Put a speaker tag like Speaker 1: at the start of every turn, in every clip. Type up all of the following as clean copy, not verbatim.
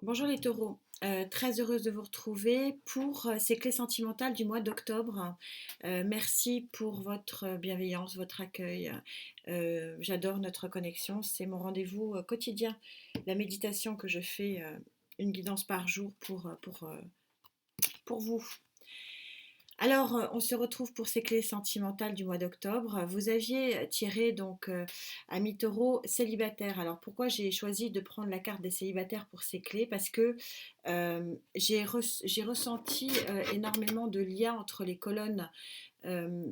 Speaker 1: Bonjour les taureaux. Très heureuse de vous retrouver pour ces clés sentimentales du mois d'octobre. Merci pour votre bienveillance, votre accueil. J'adore notre connexion. C'est mon rendez-vous quotidien. La méditation que je fais, une guidance par jour pour vous. Alors, on se retrouve pour ces clés sentimentales du mois d'octobre. Vous aviez tiré donc ami taureau célibataire. Alors pourquoi j'ai choisi de prendre la carte des célibataires pour ces clés? Parce que j'ai ressenti énormément de liens entre les colonnes euh,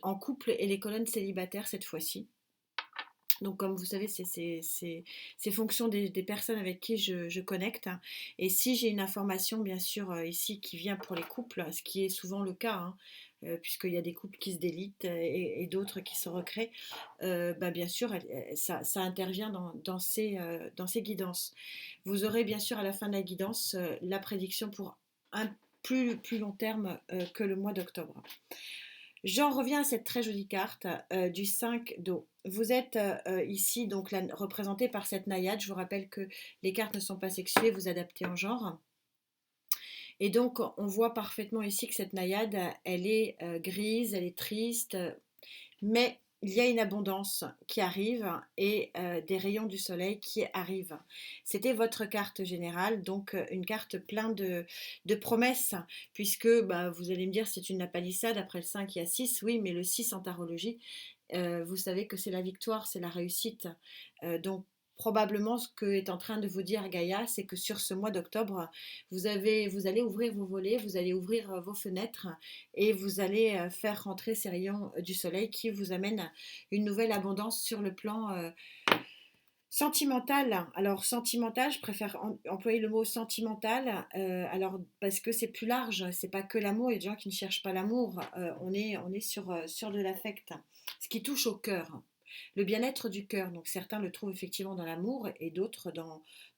Speaker 1: en couple et les colonnes célibataires cette fois-ci. Donc, comme vous savez, c'est fonction des personnes avec qui je connecte. Et si j'ai une information, bien sûr, ici qui vient pour les couples, ce qui est souvent le cas, hein, puisqu'il y a des couples qui se délitent et d'autres qui se recréent, bah, bien sûr, ça intervient dans ces guidances. Vous aurez bien sûr à la fin de la guidance la prédiction pour un plus long terme que le mois d'octobre. J'en reviens à cette très jolie carte du 5 d'eau. Vous êtes ici donc représenté par cette naïade. Je vous rappelle que les cartes ne sont pas sexuées, vous adaptez en genre. Et donc on voit parfaitement ici que cette naïade, elle est grise, elle est triste, mais il y a une abondance qui arrive et des rayons du soleil qui arrivent. C'était votre carte générale, donc une carte pleine de promesses, puisque bah, vous allez me dire c'est une palissade, après le 5 il y a 6, oui, mais le 6 en tarologie, vous savez que c'est la victoire, c'est la réussite. Donc probablement ce que est en train de vous dire Gaïa, c'est que sur ce mois d'octobre, vous allez ouvrir vos volets, vous allez ouvrir vos fenêtres et vous allez faire rentrer ces rayons du soleil qui vous amènent une nouvelle abondance sur le plan sentimental. Alors sentimental, je préfère employer le mot sentimental, alors parce que c'est plus large, c'est pas que l'amour, il y a des gens qui ne cherchent pas l'amour, on est sur de l'affect, ce qui touche au cœur. Le bien-être du cœur, donc certains le trouvent effectivement dans l'amour et d'autres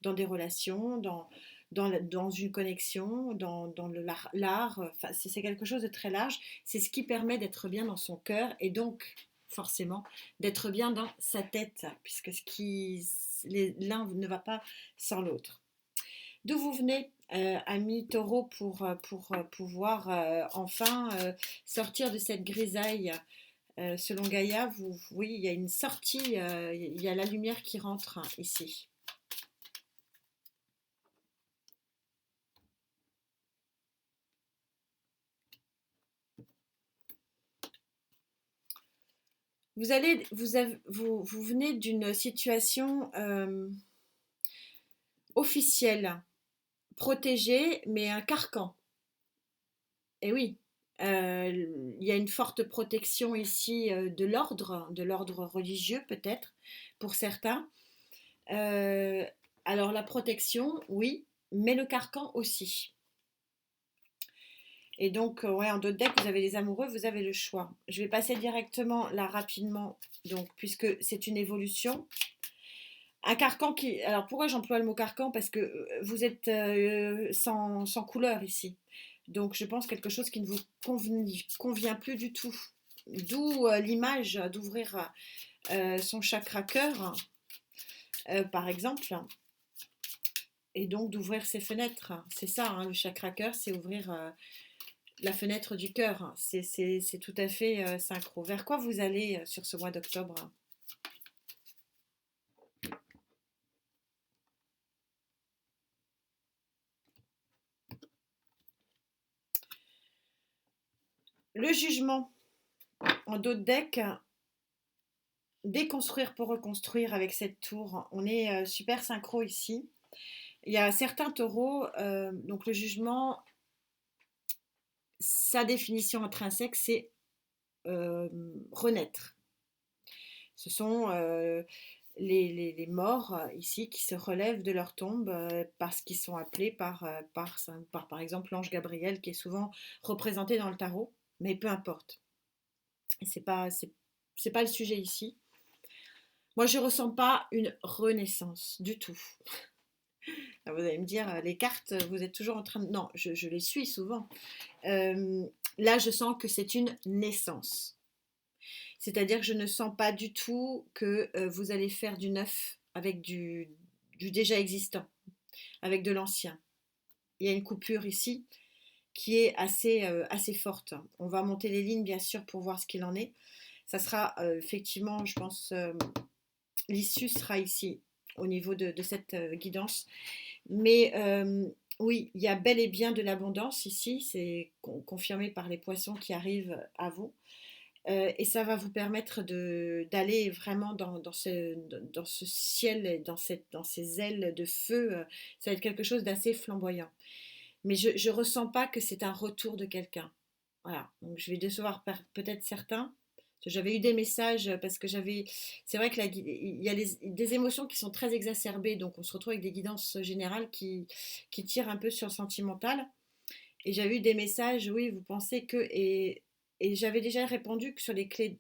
Speaker 1: dans des relations, dans une connexion, dans l'art, enfin, c'est quelque chose de très large. C'est ce qui permet d'être bien dans son cœur et donc forcément d'être bien dans sa tête, puisque l'un ne va pas sans l'autre. D'où vous venez, ami taureau, pour pouvoir enfin sortir de cette grisaille. Selon Gaïa, oui, il y a une sortie, il y a la lumière qui rentre ici. Vous venez d'une situation officielle, protégée, mais un carcan. Et oui, il y a une forte protection ici de l'ordre religieux peut-être, pour certains. Euh, alors la protection, oui, mais le carcan aussi. Et donc, ouais, en d'autres decks, vous avez les amoureux, vous avez le choix. Je vais passer directement là rapidement, donc, puisque c'est une évolution. Un carcan qui. Alors pourquoi j'emploie le mot carcan? Parce que vous êtes sans couleur ici. Donc je pense quelque chose qui ne vous convient plus du tout. D'où l'image d'ouvrir son chakra cœur, par exemple, et donc d'ouvrir ses fenêtres. C'est ça, hein, le chakra cœur, c'est ouvrir la fenêtre du cœur. C'est tout à fait synchro. Vers quoi vous allez sur ce mois d'octobre? Le jugement. En d'autres decks, déconstruire pour reconstruire avec cette tour. On est super synchro ici. Il y a certains taureaux, donc le jugement, sa définition intrinsèque, c'est renaître. Ce sont les morts ici qui se relèvent de leur tombe parce qu'ils sont appelés par exemple l'ange Gabriel qui est souvent représenté dans le tarot, mais peu importe. C'est pas le sujet ici. Moi, je ressens pas une renaissance du tout. Alors, vous allez me dire, les cartes, vous êtes toujours en train de... Non, je les suis souvent. Euh, Là, je sens que c'est une naissance. C'est-à-dire que je ne sens pas du tout que vous allez faire du neuf avec du déjà existant. avec de l'ancien. Il y a une coupure ici qui est assez forte. On va monter les lignes, bien sûr, pour voir ce qu'il en est. Ça sera effectivement, je pense, l'issue sera ici, au niveau de cette guidance. Mais oui, il y a bel et bien de l'abondance ici, c'est confirmé par les poissons qui arrivent à vous. Et ça va vous permettre d'aller vraiment dans ce ciel, dans ces ailes de feu. Ça va être quelque chose d'assez flamboyant. Mais je ne ressens pas que c'est un retour de quelqu'un. Voilà, donc je vais décevoir peut-être certains. J'avais eu des messages parce que c'est vrai que il y a des émotions qui sont très exacerbées, donc on se retrouve avec des guidances générales qui tirent un peu sur le sentimental. Et j'avais eu des messages, oui, vous pensez que, et j'avais déjà répondu que sur les clés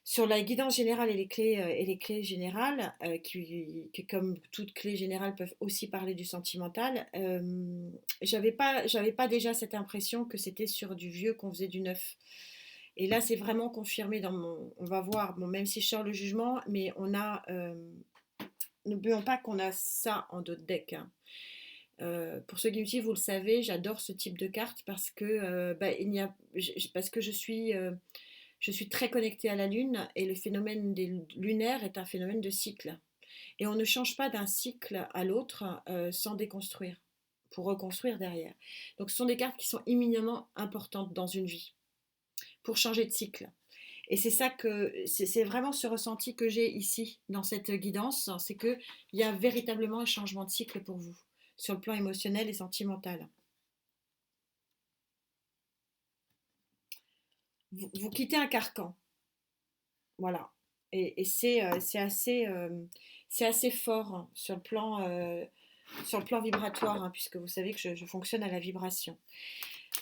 Speaker 1: sur la guidance générale et les clés générales, qui, comme toutes clés générales, peuvent aussi parler du sentimental, j'avais pas déjà cette impression que c'était sur du vieux qu'on faisait du neuf. Et là, c'est vraiment confirmé dans mon. On va voir, bon, même si je sors le jugement, mais on a. N'oublions pas qu'on a ça en dos de deck, hein. Pour ceux qui me suivent, vous le savez, j'adore ce type de carte parce que, parce que je suis très connectée à la Lune et le phénomène des lunaires est un phénomène de cycle. Et on ne change pas d'un cycle à l'autre sans déconstruire, pour reconstruire derrière. Donc ce sont des cartes qui sont éminemment importantes dans une vie, pour changer de cycle. Et c'est ça que c'est vraiment ce ressenti que j'ai ici dans cette guidance, c'est qu'il y a véritablement un changement de cycle pour vous, sur le plan émotionnel et sentimental. Vous quittez un carcan, voilà. Et c'est assez fort hein, sur le plan vibratoire, hein, puisque vous savez que je fonctionne à la vibration.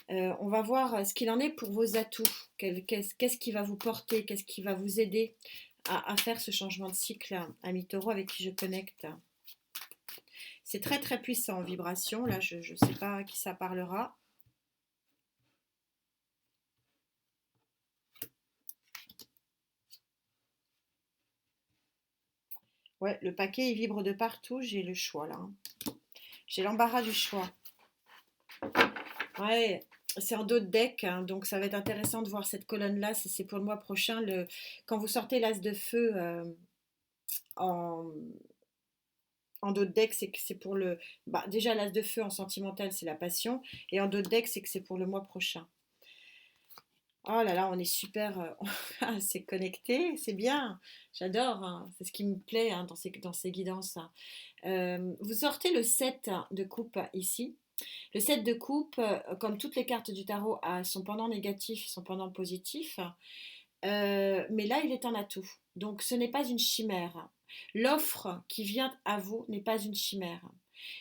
Speaker 1: On va voir ce qu'il en est pour vos atouts. Qu'est-ce qui va vous porter, qu'est-ce qui va vous aider à faire ce changement de cycle, ami Taureau avec qui je connecte. C'est très très puissant en vibration. Là, je ne sais pas à qui ça parlera. Ouais, le paquet il vibre de partout. J'ai le choix là, hein. J'ai l'embarras du choix. Ouais, c'est en dos de deck, hein, donc ça va être intéressant de voir cette colonne-là. C'est pour le mois prochain. Quand vous sortez l'as de feu en, en dos de deck, c'est que c'est pour le. Bah, déjà, l'as de feu en sentimental, c'est la passion. Et en dos de deck, c'est que c'est pour le mois prochain. Oh là là, on est super. C'est connecté, c'est bien. J'adore, hein. C'est ce qui me plaît hein, dans ces guidances, hein. Vous sortez le 7 de coupe ici. Le 7 de coupe, comme toutes les cartes du tarot, a son pendant négatif, son pendant positif. Mais là, il est un atout. Donc, ce n'est pas une chimère. L'offre qui vient à vous n'est pas une chimère.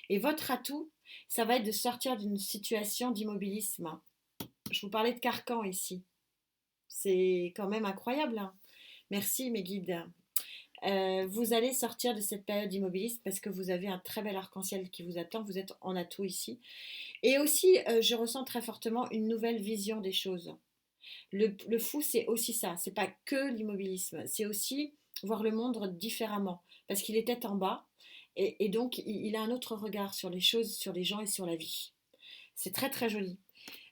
Speaker 1: Et votre atout, ça va être de sortir d'une situation d'immobilisme. Je vous parlais de carcan ici. C'est quand même incroyable, hein. Merci mes guides. Vous allez sortir de cette période d'immobilisme parce que vous avez un très bel arc-en-ciel qui vous attend. Vous êtes en atout ici. Et aussi, je ressens très fortement une nouvelle vision des choses. Le fou, c'est aussi ça. C'est pas que l'immobilisme. C'est aussi voir le monde différemment. Parce qu'il est tête en bas. Et donc, il a un autre regard sur les choses, sur les gens et sur la vie. C'est très très joli.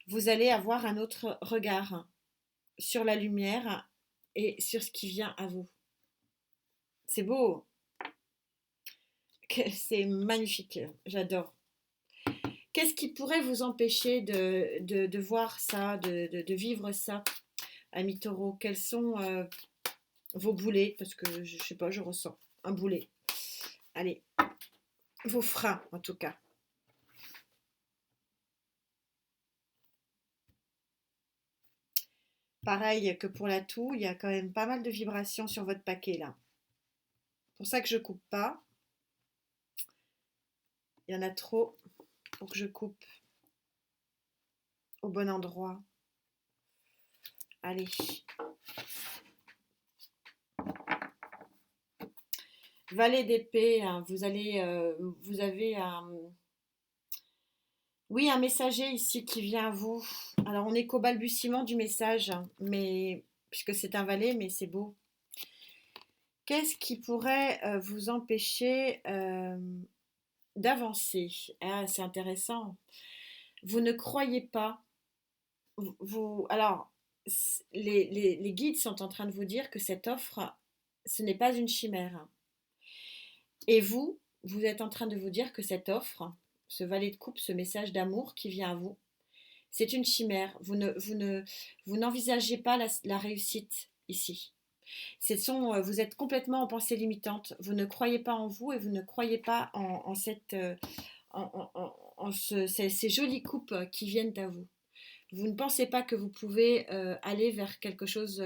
Speaker 1: Vous allez avoir un autre regard sur la lumière et sur ce qui vient à vous. C'est beau. C'est magnifique. J'adore. Qu'est-ce qui pourrait vous empêcher de voir ça, de vivre ça, ami Taureau? Quels sont vos boulets? Parce que je sais pas, je ressens un boulet. Allez, vos freins en tout cas. Pareil que pour la toux, il y a quand même pas mal de vibrations sur votre paquet là. C'est pour ça que je coupe pas. Il y en a trop pour que je coupe au bon endroit. Allez. Valet d'épée, hein, vous avez oui, un messager ici qui vient à vous. Alors on est qu'au balbutiement du message, hein, mais puisque c'est un valet, mais c'est beau. Qu'est-ce qui pourrait vous empêcher d'avancer. Ah, c'est intéressant. Vous ne croyez pas, alors, les guides sont en train de vous dire que cette offre, ce n'est pas une chimère. Et vous êtes en train de vous dire que cette offre, ce valet de coupe, ce message d'amour qui vient à vous, c'est une chimère. Vous n'envisagez pas la réussite ici. Vous êtes complètement en pensée limitante. Vous ne croyez pas en vous et vous ne croyez pas en ces jolies coupes qui viennent à vous. Vous ne pensez pas que vous pouvez aller vers quelque chose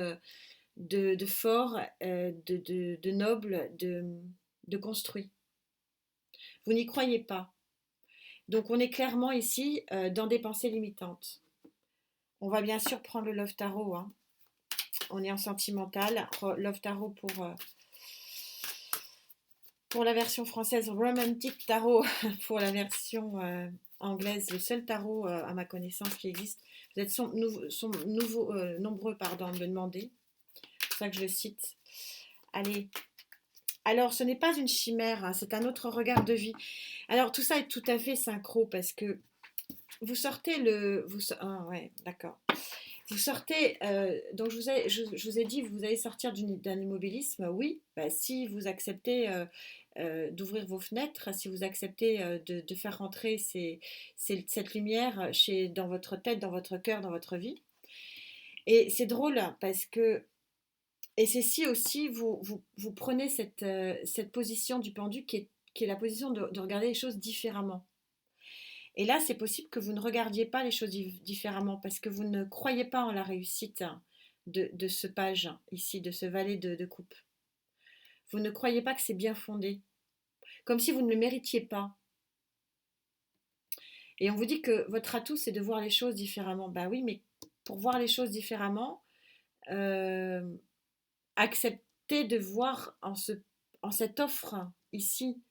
Speaker 1: de fort, de noble, de construit. Vous n'y croyez pas. Donc on est clairement ici dans des pensées limitantes. On va bien sûr prendre le Love Tarot. Hein. On est en sentimental. Love Tarot pour la version française, Romantic Tarot pour la version anglaise, le seul tarot à ma connaissance qui existe. Vous êtes nombreux à me le demander. C'est pour ça que je le cite. Allez. Alors, ce n'est pas une chimère, hein, c'est un autre regard de vie. Alors, tout ça est tout à fait synchro parce que vous sortez ah, ouais, d'accord. Vous sortez, donc je vous ai dit, vous allez sortir d'un immobilisme, oui, bah, si vous acceptez d'ouvrir vos fenêtres, si vous acceptez de faire rentrer cette lumière dans votre tête, dans votre cœur, dans votre vie. Et c'est drôle parce que, et c'est si aussi vous prenez cette position du pendu qui est la position de regarder les choses différemment. Et là, c'est possible que vous ne regardiez pas les choses différemment parce que vous ne croyez pas en la réussite de ce page ici, de ce valet de coupe. Vous ne croyez pas que c'est bien fondé, comme si vous ne le méritiez pas. Et on vous dit que votre atout, c'est de voir les choses différemment. Bah oui, mais pour voir les choses différemment, acceptez de voir en cette offre ici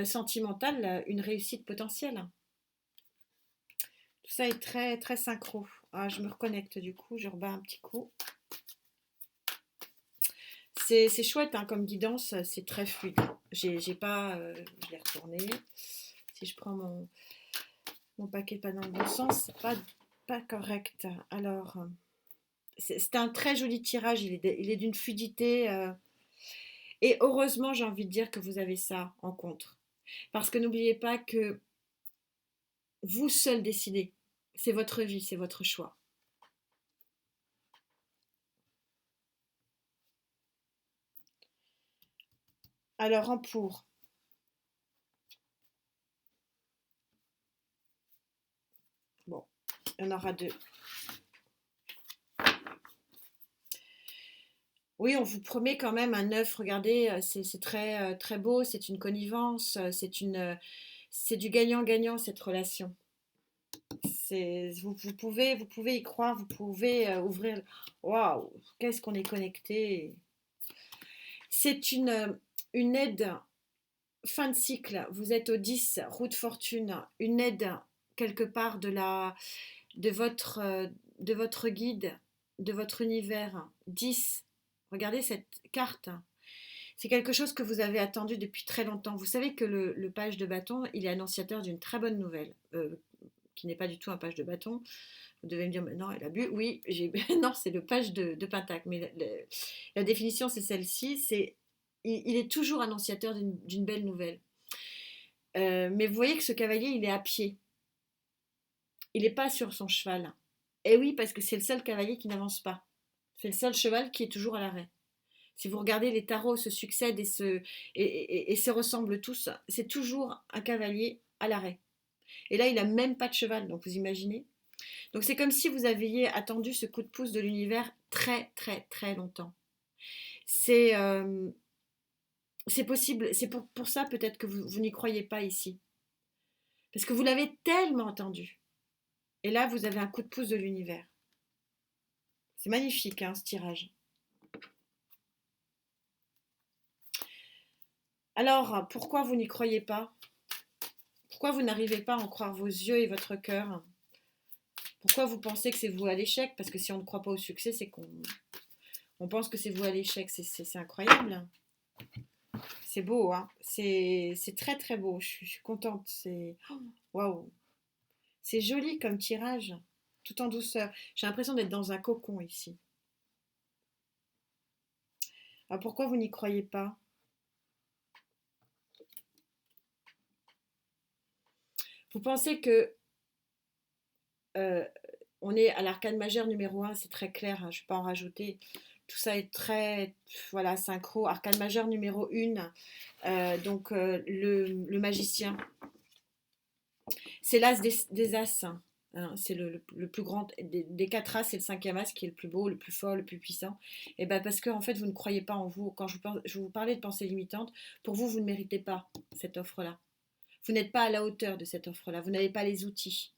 Speaker 1: sentimentale une réussite potentielle. Tout ça est très, très synchro. Ah, je me reconnecte du coup, je rebats un petit coup. C'est chouette hein, comme guidance, c'est très fluide. J'ai pas, je l'ai retourné. Si je prends mon paquet pas dans le bon sens, c'est pas correct. Alors, c'est un très joli tirage, il est d'une fluidité. Et heureusement, j'ai envie de dire que vous avez ça en contre. Parce que n'oubliez pas que vous seul décidez. C'est votre vie, c'est votre choix. Alors, en pour. Bon, il y en aura deux. Oui, on vous promet quand même un œuf. Regardez, c'est très, très beau. C'est une connivence. C'est du gagnant-gagnant cette relation. Vous pouvez y croire. Vous pouvez ouvrir. Waouh, qu'est-ce qu'on est connecté. C'est une aide fin de cycle. Vous êtes au 10, roue de fortune. Une aide quelque part de votre guide, de votre univers. 10. Regardez cette carte. C'est quelque chose que vous avez attendu depuis très longtemps. Vous savez que le page de bâton, il est annonciateur d'une très bonne nouvelle, qui n'est pas du tout un page de bâton. Vous devez me dire, non, elle a bu. Oui, non, c'est le page de pentacle. Mais la définition, c'est celle-ci. Il est toujours annonciateur d'une belle nouvelle. Mais vous voyez que ce cavalier, il est à pied. Il n'est pas sur son cheval. Et oui, parce que c'est le seul cavalier qui n'avance pas. C'est le seul cheval qui est toujours à l'arrêt. Si vous regardez, les tarots se succèdent et se ressemblent tous. C'est toujours un cavalier à l'arrêt. Et là, il n'a même pas de cheval, donc vous imaginez. Donc c'est comme si vous aviez attendu ce coup de pouce de l'univers très très très longtemps. C'est possible, c'est pour ça peut-être que vous n'y croyez pas ici. Parce que vous l'avez tellement entendu. Et là, vous avez un coup de pouce de l'univers. C'est magnifique, hein, ce tirage. Alors, pourquoi vous n'y croyez pas? Pourquoi vous n'arrivez pas à en croire vos yeux et votre cœur? Pourquoi vous pensez que c'est vous à l'échec? Parce que si on ne croit pas au succès, c'est qu'on pense que c'est vous à l'échec. C'est incroyable. C'est beau, hein. C'est très très beau. Je suis contente. C'est waouh. C'est joli comme tirage, tout en douceur. J'ai l'impression d'être dans un cocon ici. Alors pourquoi vous n'y croyez pas? Vous pensez que euh, on est à l'arcane majeur numéro un, c'est très clair, hein, je ne vais pas en rajouter. Tout ça est très, voilà, synchro. Arcane majeur numéro 1, donc le magicien. C'est l'as des as, hein, c'est le plus grand des quatre as, c'est le cinquième as qui est le plus beau, le plus fort, le plus puissant. Et ben parce que en fait vous ne croyez pas en vous. Quand je vous parlais de pensée limitante, pour vous, vous ne méritez pas cette offre-là. Vous n'êtes pas à la hauteur de cette offre-là. Vous n'avez pas les outils.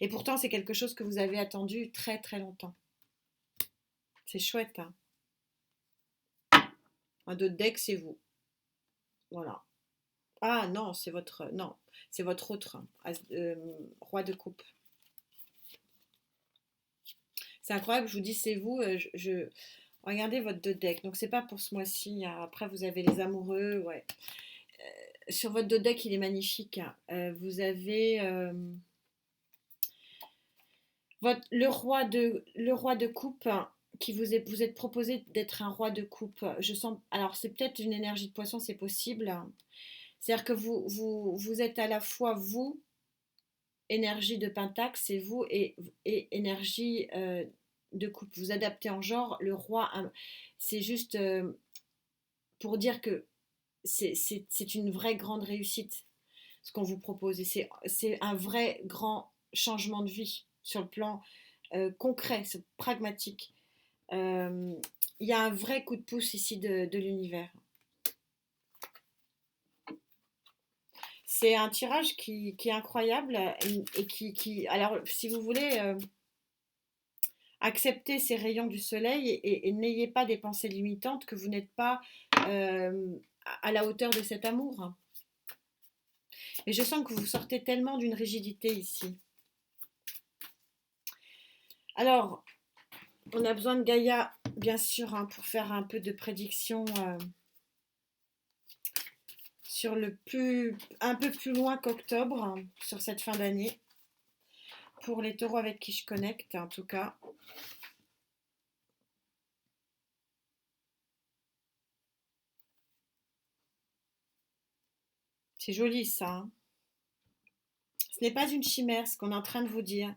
Speaker 1: Et pourtant, c'est quelque chose que vous avez attendu très très longtemps. C'est chouette, hein. Un d'autres deck, c'est vous. Voilà. Ah non, c'est votre. Non, c'est votre autre. Roi de coupe. C'est incroyable, je vous dis, c'est vous. Regardez votre deux deck. Donc, c'est pas pour ce mois-ci, hein. Après, vous avez les amoureux. Ouais. Sur votre deux deck, il est magnifique, hein. Vous avez le roi de coupe, hein, qui vous êtes proposé d'être un roi de coupe. Je sens. Alors, c'est peut-être une énergie de poisson, c'est possible. C'est-à-dire que vous êtes à la fois vous, énergie de Pentacle, c'est vous, et énergie de coupe. Vous adaptez en genre. Le roi, c'est juste pour dire que c'est une vraie grande réussite ce qu'on vous propose. Et c'est un vrai grand changement de vie sur le plan concret, c'est pragmatique. Euh, Il y a un vrai coup de pouce ici de l'univers. C'est un tirage qui est incroyable et alors, si vous voulez, accepter ces rayons du soleil et n'ayez pas des pensées limitantes que vous n'êtes pas euh, à la hauteur de cet amour. Et je sens que vous sortez tellement d'une rigidité ici. Alors, on a besoin de Gaïa, bien sûr, hein, pour faire un peu de prédiction sur un peu plus loin qu'octobre, hein, sur cette fin d'année. Pour les taureaux avec qui je connecte, en tout cas. C'est joli ça, hein. Ce n'est pas une chimère, ce qu'on est en train de vous dire.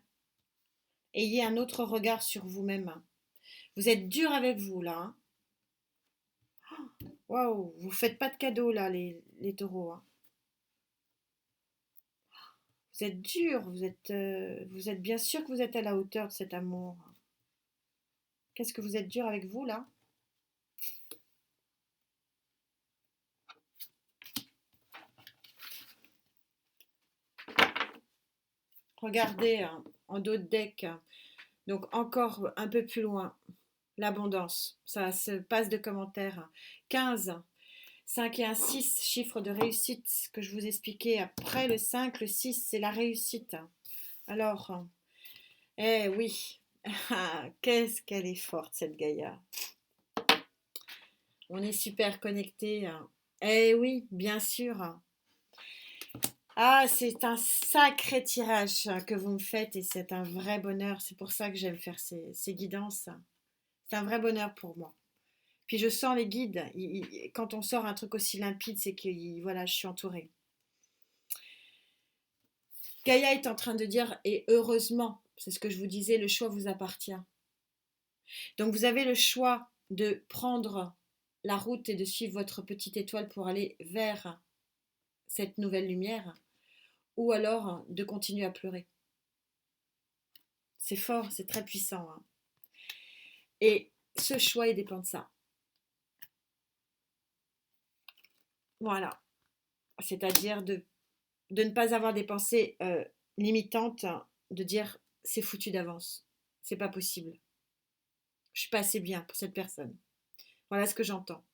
Speaker 1: Ayez un autre regard sur vous-même. Vous êtes dur avec vous là, hein. Waouh, vous faites pas de cadeaux là, les taureaux, hein. Vous êtes dur, vous êtes bien sûr que vous êtes à la hauteur de cet amour. Qu'est-ce que vous êtes dur avec vous là? Regardez, hein, en dos de deck, hein. Donc encore un peu plus loin, l'abondance. Ça se passe de commentaires. 15, 5 et un 6, chiffre de réussite que je vous expliquais. Après le 5, le 6, c'est la réussite. Alors, eh oui, qu'est-ce qu'elle est forte cette Gaïa. On est super connectés. Eh oui, bien sûr. Ah, c'est un sacré tirage que vous me faites et c'est un vrai bonheur. C'est pour ça que j'aime faire ces guidances. C'est un vrai bonheur pour moi. Puis je sens les guides. Quand on sort un truc aussi limpide, c'est que voilà, je suis entourée. Gaïa est en train de dire, et heureusement, c'est ce que je vous disais, le choix vous appartient. Donc vous avez le choix de prendre la route et de suivre votre petite étoile pour aller vers cette nouvelle lumière, ou alors de continuer à pleurer. C'est fort, c'est très puissant, hein. Et ce choix, il dépend de ça. Voilà. C'est-à-dire de ne pas avoir des pensées limitantes, hein, de dire c'est foutu d'avance. C'est pas possible. Je suis pas assez bien pour cette personne. Voilà ce que j'entends.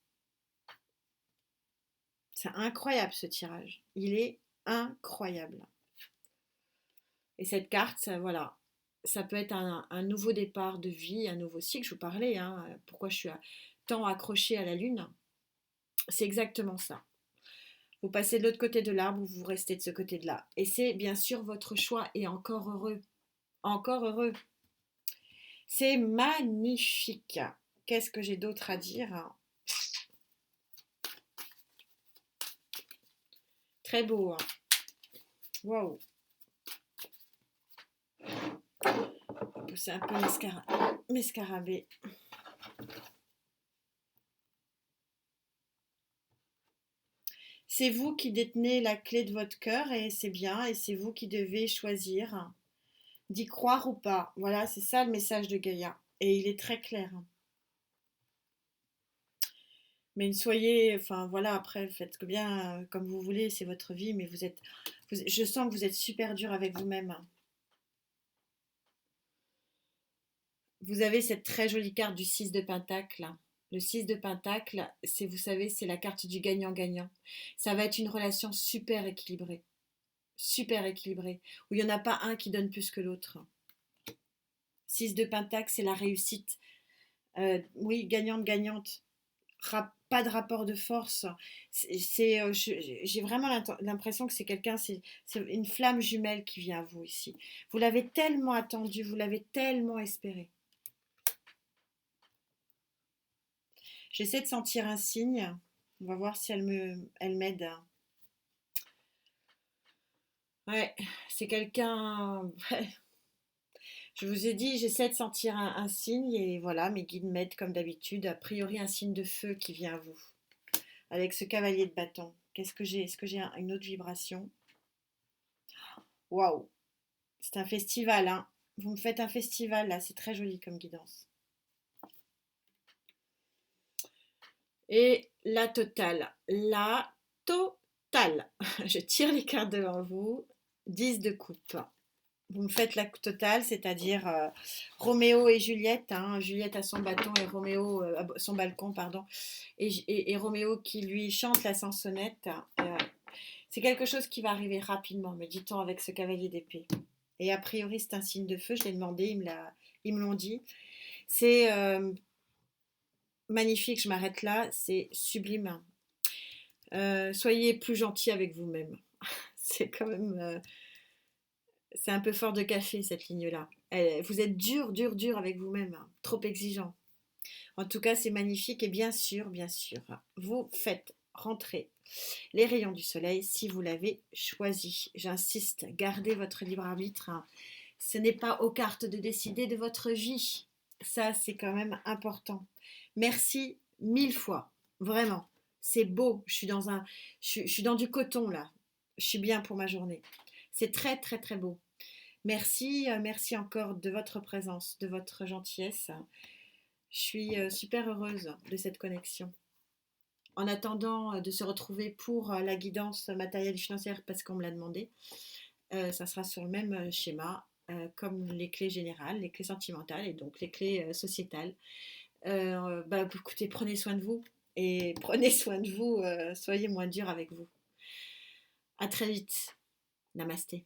Speaker 1: C'est incroyable ce tirage. Il est incroyable. Et cette carte, voilà, ça peut être un nouveau départ de vie, un nouveau cycle. Je vous parlais, hein, pourquoi je suis tant accrochée à la lune. C'est exactement ça. Vous passez de l'autre côté de l'arbre ou vous restez de ce côté de là. Et c'est bien sûr votre choix et encore heureux. Encore heureux. C'est magnifique. Qu'est-ce que j'ai d'autre à dire? Très beau. Hein. Waouh. C'est un peu mescarabé. C'est vous qui détenez la clé de votre cœur et c'est bien et c'est vous qui devez choisir d'y croire ou pas. Voilà, c'est ça le message de Gaïa. Et il est très clair. Mais ne soyez, enfin voilà, après faites que bien comme vous voulez, c'est votre vie, mais je sens que vous êtes super dur avec vous-même. Vous avez cette très jolie carte du 6 de Pentacle. Le 6 de Pentacle, c'est, vous savez, c'est la carte du gagnant-gagnant. Ça va être une relation super équilibrée, où il n'y en a pas un qui donne plus que l'autre. 6 de Pentacle, c'est la réussite. Oui, gagnante-gagnante. Pas de rapport de force. J'ai vraiment l'impression que c'est quelqu'un, c'est une flamme jumelle qui vient à vous ici. Vous l'avez tellement attendu, vous l'avez tellement espéré. J'essaie de sentir un signe. On va voir si elle m'aide. Ouais, c'est quelqu'un. Je vous ai dit, j'essaie de sentir un signe et voilà, mes guides m'aident comme d'habitude. A priori, un signe de feu qui vient à vous. Avec ce cavalier de bâton. Qu'est-ce que j'ai? Est-ce que j'ai une autre vibration? Waouh! C'est un festival, hein. Vous me faites un festival là, c'est très joli comme guidance. Et la totale. La totale. Je tire les cartes devant vous. 10 de coupe. Vous me faites la totale, c'est-à-dire Roméo et Juliette. Hein, Juliette à son bâton et Roméo à son balcon, pardon. Et Roméo qui lui chante la chansonnette. C'est quelque chose qui va arriver rapidement, me dit-on, avec ce cavalier d'épée. Et a priori, c'est un signe de feu. Je l'ai demandé, ils me l'ont dit. C'est magnifique, je m'arrête là. C'est sublime. Soyez plus gentil avec vous-même. C'est quand même... c'est un peu fort de café, cette ligne-là. Vous êtes dur avec vous-même. Hein, trop exigeant. En tout cas, c'est magnifique. Et bien sûr, vous faites rentrer les rayons du soleil si vous l'avez choisi. J'insiste, gardez votre libre arbitre. Hein. Ce n'est pas aux cartes de décider de votre vie. Ça, c'est quand même important. Merci 1000 fois. Vraiment. C'est beau. Je suis dans du coton là. Je suis bien pour ma journée. C'est très beau. Merci, merci encore de votre présence, de votre gentillesse. Je suis super heureuse de cette connexion. En attendant de se retrouver pour la guidance matérielle et financière parce qu'on me l'a demandé, ça sera sur le même schéma comme les clés générales, les clés sentimentales et donc les clés sociétales. Écoutez, prenez soin de vous et prenez soin de vous, soyez moins dur avec vous. À très vite. Namasté.